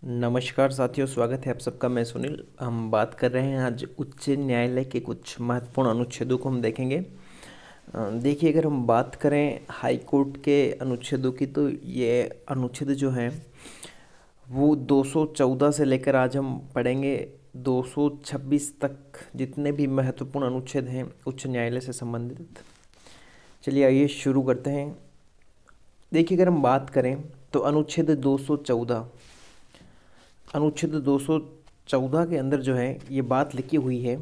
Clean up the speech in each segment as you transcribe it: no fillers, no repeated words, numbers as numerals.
नमस्कार साथियों, स्वागत है आप सबका। मैं सुनील। हम बात कर रहे हैं आज उच्च न्यायालय के कुछ महत्वपूर्ण अनुच्छेदों को हम देखेंगे। देखिए, अगर हम बात करें हाई कोर्ट के अनुच्छेदों की, तो ये अनुच्छेद जो हैं वो 214 से लेकर आज हम पढ़ेंगे 226 तक, जितने भी महत्वपूर्ण अनुच्छेद हैं उच्च न्यायालय से संबंधित। चलिए आइए शुरू करते हैं। देखिए, अगर हम बात करें तो अनुच्छेद 214, अनुच्छेद 214 के अंदर जो है ये बात लिखी हुई है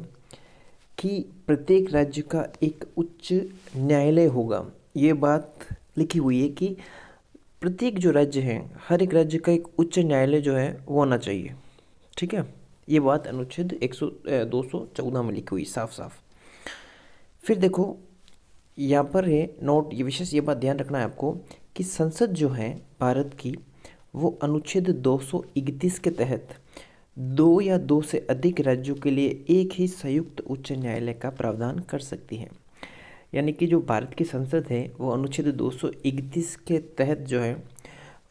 कि प्रत्येक राज्य का एक उच्च न्यायालय होगा। ये बात लिखी हुई है कि प्रत्येक जो राज्य है, हर एक राज्य का एक उच्च न्यायालय जो है वो होना चाहिए। ठीक है, ये बात अनुच्छेद 214 में लिखी हुई साफ साफ। फिर देखो, यहाँ पर है नोट, ये विशेष ये बात ध्यान रखना है आपको कि संसद जो है भारत की, वो अनुच्छेद 231 के तहत दो या दो से अधिक राज्यों के लिए एक ही संयुक्त उच्च न्यायालय का प्रावधान कर सकती है। यानी कि जो भारत की संसद है वो अनुच्छेद 231 के तहत जो है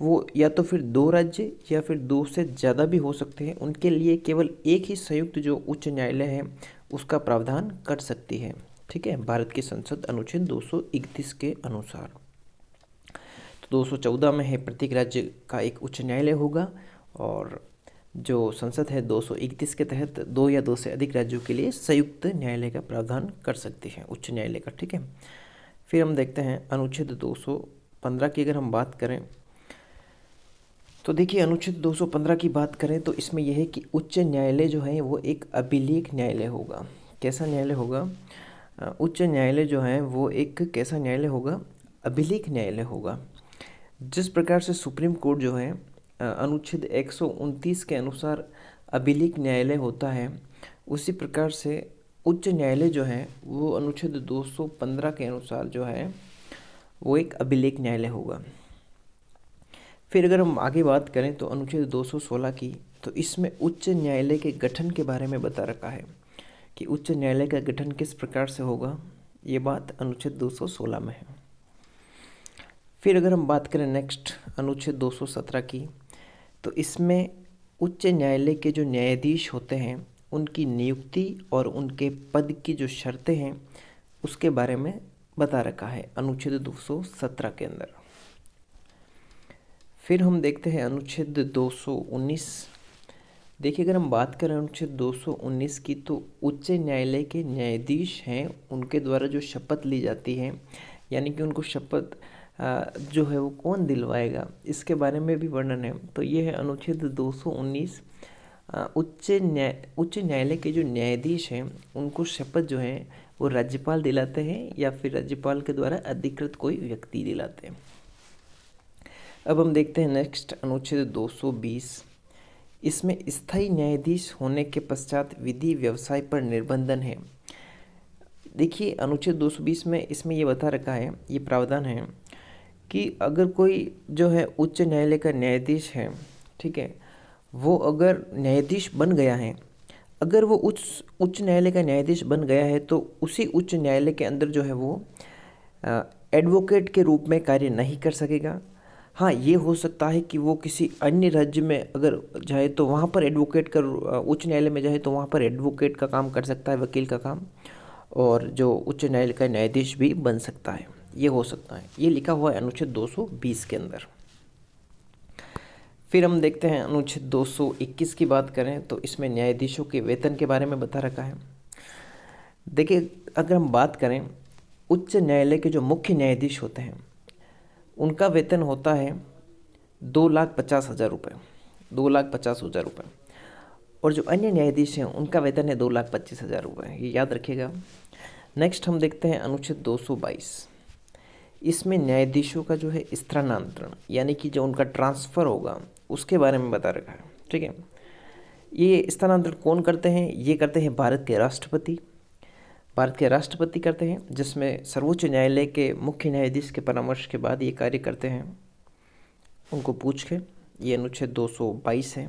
वो या तो फिर दो राज्य या फिर दो से ज़्यादा भी हो सकते हैं, उनके लिए केवल एक ही संयुक्त जो उच्च न्यायालय है उसका प्रावधान कर सकती है। ठीक है, भारत की संसद अनुच्छेद 231 के अनुसार। तो 214 में है प्रत्येक राज्य का एक उच्च न्यायालय होगा, और जो संसद है 231 के तहत दो या दो से अधिक राज्यों के लिए संयुक्त न्यायालय का प्रावधान कर सकती है, उच्च न्यायालय का। ठीक है, फिर हम देखते हैं अनुच्छेद 215 की अगर हम बात करें तो देखिए, अनुच्छेद 215 की बात करें तो इसमें यह है कि उच्च न्यायालय जो है वो एक अभिलेख न्यायालय होगा। कैसा न्यायालय होगा? उच्च न्यायालय जो है वो एक कैसा न्यायालय होगा? अभिलेख न्यायालय होगा। जिस प्रकार से सुप्रीम कोर्ट जो है अनुच्छेद 129 के अनुसार अभिलेख न्यायालय होता है, उसी प्रकार से उच्च न्यायालय जो है वो अनुच्छेद 215 के अनुसार जो है वो एक अभिलेख न्यायालय होगा। फिर अगर हम आगे बात करें तो अनुच्छेद 216 की, तो इसमें उच्च न्यायालय के गठन के बारे में बता रखा है कि उच्च न्यायालय का गठन किस प्रकार से होगा। ये बात अनुच्छेद 216 में है। फिर अगर हम बात करें नेक्स्ट अनुच्छेद 217 की, तो इसमें उच्च न्यायालय के जो न्यायाधीश होते हैं उनकी नियुक्ति और उनके पद की जो शर्तें हैं उसके बारे में बता रखा है अनुच्छेद 217 के अंदर। फिर हम देखते हैं अनुच्छेद 219। देखिए, अगर हम बात करें अनुच्छेद 219 की, तो उच्च न्यायालय के न्यायाधीश हैं उनके द्वारा जो शपथ ली जाती है, यानी कि उनको शपथ जो है वो कौन दिलवाएगा, इसके बारे में भी वर्णन है। तो ये है अनुच्छेद 219। उच्च न्यायालय के जो न्यायाधीश हैं उनको शपथ जो है वो राज्यपाल दिलाते हैं या फिर राज्यपाल के द्वारा अधिकृत कोई व्यक्ति दिलाते हैं। अब हम देखते हैं नेक्स्ट अनुच्छेद 220। इसमें स्थायी न्यायाधीश होने के पश्चात विधि व्यवसाय पर निर्बंधन है। देखिए, अनुच्छेद 220 में इसमें ये बता रखा है, ये प्रावधान है कि अगर कोई जो है उच्च न्यायालय का न्यायाधीश है, ठीक है, वो अगर न्यायाधीश बन गया है, अगर वो उच्च न्यायालय का न्यायाधीश बन गया है तो उसी उच्च न्यायालय के अंदर जो है वो एडवोकेट के रूप में कार्य नहीं कर सकेगा। हाँ, ये हो सकता है कि वो किसी अन्य राज्य में अगर जाए तो वहाँ पर एडवोकेट का, उच्च न्यायालय में जाए तो वहाँ पर एडवोकेट का काम कर सकता है, वकील का काम, और जो उच्च न्यायालय का न्यायाधीश भी बन सकता है, ये हो सकता है। ये लिखा हुआ है अनुच्छेद 220 के अंदर। फिर हम देखते हैं अनुच्छेद 221 की बात करें तो इसमें न्यायाधीशों के वेतन के बारे में बता रखा है। देखिए, अगर हम बात करें उच्च न्यायालय के जो मुख्य न्यायाधीश होते हैं उनका वेतन होता है 2,50,000 रुपये, 2,50,000 रुपये, और जो अन्य न्यायाधीश हैं उनका वेतन है 2,25,000 रुपये। ये याद रखिएगा। नेक्स्ट हम देखते हैं अनुच्छेद 222। इसमें न्यायाधीशों का जो है स्थानांतरण, यानी कि जो उनका ट्रांसफ़र होगा उसके बारे में बता रखा है। ठीक है, ये स्थानांतरण कौन करते हैं? ये करते हैं भारत के राष्ट्रपति। भारत के राष्ट्रपति करते हैं, जिसमें सर्वोच्च न्यायालय के मुख्य न्यायाधीश के परामर्श के बाद ये कार्य करते हैं, उनको पूछ के। ये अनुच्छेद 222 है।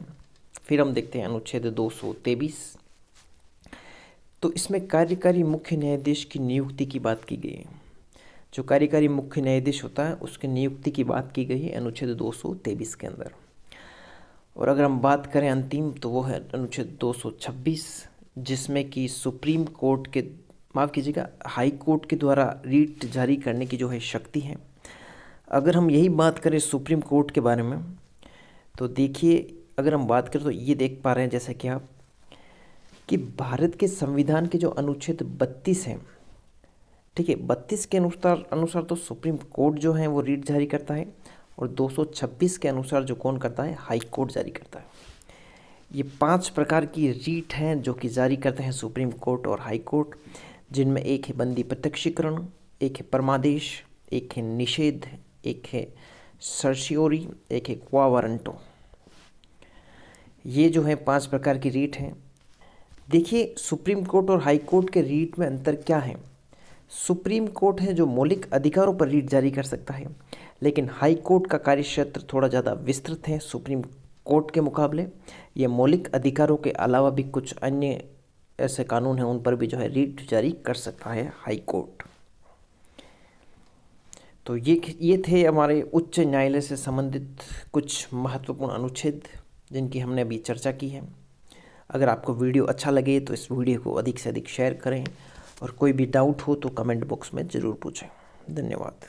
फिर हम देखते हैं अनुच्छेद 223। तो इसमें कार्यकारी मुख्य न्यायाधीश की नियुक्ति की बात की गई है। जो कार्यकारी मुख्य न्यायाधीश होता है उसकी नियुक्ति की बात की गई है अनुच्छेद 223 के अंदर। और अगर हम बात करें अंतिम, तो वो है अनुच्छेद 226, जिसमें कि सुप्रीम कोर्ट के, माफ़ कीजिएगा, हाई कोर्ट के द्वारा रीट जारी करने की जो है शक्ति है। अगर हम यही बात करें सुप्रीम कोर्ट के बारे में, तो देखिए, अगर हम बात करें तो ये देख पा रहे हैं जैसे कि आप, कि भारत के संविधान के जो अनुच्छेद 32 हैं, ठीक है, 32 के अनुसार अनुसार तो सुप्रीम कोर्ट जो है वो रीट जारी करता है, और 226 के अनुसार जो कौन करता है, हाई कोर्ट जारी करता है। ये 5 प्रकार की रीट हैं जो कि जारी करते हैं सुप्रीम कोर्ट और हाई कोर्ट, जिनमें एक है बंदी प्रत्यक्षीकरण, एक है परमादेश, एक है निषेध, एक है सर्शियोरी, एक है क्वा वारंटो। ये जो है 5 प्रकार की रीट हैं। देखिए, सुप्रीम कोर्ट और हाई कोर्ट के रीट में अंतर क्या है। सुप्रीम कोर्ट है जो मौलिक अधिकारों पर रीट जारी कर सकता है, लेकिन हाई कोर्ट का कार्यक्षेत्र थोड़ा ज़्यादा विस्तृत है सुप्रीम कोर्ट के मुकाबले। ये मौलिक अधिकारों के अलावा भी कुछ अन्य ऐसे कानून हैं, उन पर भी जो है रीट जारी कर सकता है हाई कोर्ट। तो ये थे हमारे उच्च न्यायालय से संबंधित कुछ महत्वपूर्ण अनुच्छेद जिनकी हमने अभी चर्चा की है। अगर आपको वीडियो अच्छा लगे तो इस वीडियो को अधिक से अधिक शेयर करें, और कोई भी डाउट हो तो कमेंट बॉक्स में ज़रूर पूछें। धन्यवाद।